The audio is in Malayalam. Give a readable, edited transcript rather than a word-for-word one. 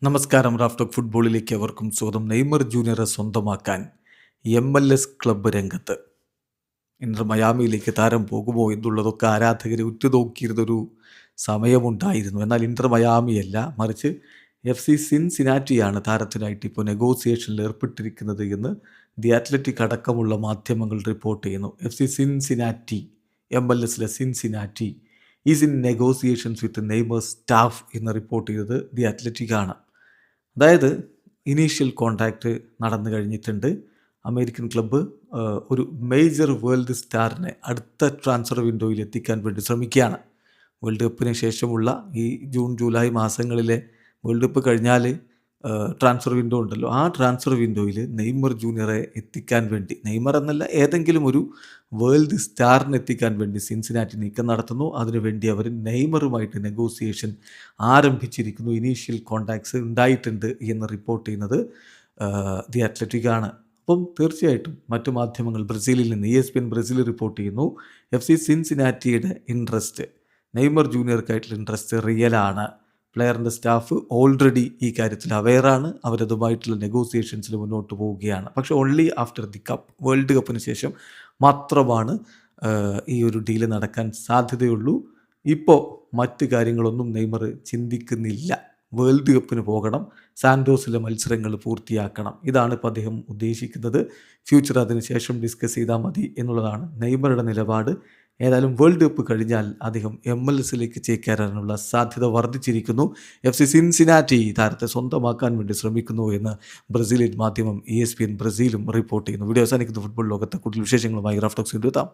നമസ്കാരം. റാഫ്റ്റോക്ക് ഫുട്ബോളിലേക്ക് അവർക്കും സ്വാഗതം. നെയ്മർ ജൂനിയറെ സ്വന്തമാക്കാൻ MLS ക്ലബ്ബ് രംഗത്ത്. ഇന്റർ മയാമിയിലേക്ക് താരം പോകുമോ എന്നുള്ളതൊക്കെ ആരാധകരെ ഉറ്റുനോക്കിയിരുന്നൊരു സമയമുണ്ടായിരുന്നു. എന്നാൽ ഇന്റർ മയാമിയല്ല, മറിച്ച് FC സിൻസിനാറ്റിയാണ് താരത്തിനായിട്ട് ഇപ്പോൾ നെഗോസിയേഷനിൽ ഏർപ്പെട്ടിരിക്കുന്നത് എന്ന് ദി അത്ലറ്റിക് അടക്കമുള്ള മാധ്യമങ്ങൾ റിപ്പോർട്ട് ചെയ്യുന്നു. FC Cincinnati, MLS Cincinnati is in negotiations with Neymar staff എന്ന് റിപ്പോർട്ട് ചെയ്തത് ദി അത്ലറ്റിക് ആണ്. അതായത് ഇനീഷ്യൽ കോൺടാക്റ്റ് നടന്നു കഴിഞ്ഞിട്ടുണ്ട്. അമേരിക്കൻ ക്ലബ്ബ് ഒരു മേജർ വേൾഡ് സ്റ്റാറിനെ അടുത്ത ട്രാൻസ്ഫർ വിൻഡോയിൽ എത്തിക്കാൻ വേണ്ടി ശ്രമിക്കുകയാണ്. വേൾഡ് കപ്പിന് ശേഷമുള്ള ഈ ജൂൺ ജൂലൈ മാസങ്ങളിലെ വേൾഡ് കപ്പ് കഴിഞ്ഞാൽ ട്രാൻസ്ഫർ വിൻഡോ ഉണ്ടല്ലോ, ആ ട്രാൻസ്ഫർ വിൻഡോയിൽ നെയ്മർ ജൂനിയറെ എത്തിക്കാൻ വേണ്ടി, നെയ്മർ എന്നല്ല ഏതെങ്കിലും ഒരു വേൾഡ് സ്റ്റാറിനെ എത്തിക്കാൻ വേണ്ടി സിൻസിനാറ്റി നീക്കം നടത്തുന്നു. അതിനുവേണ്ടി അവർ നെയ്മറുമായിട്ട് നെഗോസിയേഷൻ ആരംഭിച്ചിരിക്കുന്നു. ഇനീഷ്യൽ കോൺടാക്ട്സ് ഉണ്ടായിട്ടുണ്ട് എന്ന് റിപ്പോർട്ട് ചെയ്യുന്നത് ദി അത്ലറ്റിക് ആണ്. അപ്പം തീർച്ചയായിട്ടും മറ്റു മാധ്യമങ്ങൾ ബ്രസീലിൽ നിന്ന് ESPN ബ്രസീൽ റിപ്പോർട്ട് ചെയ്യുന്നു, FC സിൻസിനാറ്റിയുടെ ഇൻട്രസ്റ്റ്, നെയ്മർ ജൂനിയർക്കായിട്ടുള്ള ഇൻട്രസ്റ്റ് റിയലാണ്. പ്ലെയറിൻ്റെ സ്റ്റാഫ് ഓൾറെഡി ഈ കാര്യത്തിൽ അവെയറാണ്. അവരതുമായിട്ടുള്ള നെഗോസിയേഷൻസിൽ മുന്നോട്ട് പോവുകയാണ്. പക്ഷേ only after the cup, world കപ്പിന് ശേഷം മാത്രമാണ് ഈ ഒരു ഡീല് നടക്കാൻ സാധ്യതയുള്ളൂ. ഇപ്പോൾ മറ്റ് കാര്യങ്ങളൊന്നും നെയ്മർ ചിന്തിക്കുന്നില്ല. വേൾഡ് കപ്പിന് പോകണം, സാൻഡോസിലെ മത്സരങ്ങൾ പൂർത്തിയാക്കണം, ഇതാണ് ഇപ്പോൾ അദ്ദേഹം ഉദ്ദേശിക്കുന്നത്. ഫ്യൂച്ചർ അതിന് ശേഷം ഡിസ്കസ് ചെയ്താൽ മതി എന്നുള്ളതാണ് നെയ്മറുടെ നിലപാട്. ഏതായാലും വേൾഡ് കപ്പ് കഴിഞ്ഞാൽ അദ്ദേഹം MLS ചേക്കേറാനുള്ള സാധ്യത വർദ്ധിച്ചിരിക്കുന്നു. FC സിൻസിനാറ്റി താരത്തെ സ്വന്തമാക്കാൻ വേണ്ടി ശ്രമിക്കുന്നു എന്ന് ബ്രസീലിയൻ മാധ്യമം ESPN ബ്രസീലും റിപ്പോർട്ട് ചെയ്യുന്നു. വീഡിയോ അവസാനിക്കുന്ന ഫുട്ബോൾ ലോകത്തെ കൂടുതൽ വിശേഷങ്ങളുമായി റാഫ്റ്റോക്സ് എത്താം.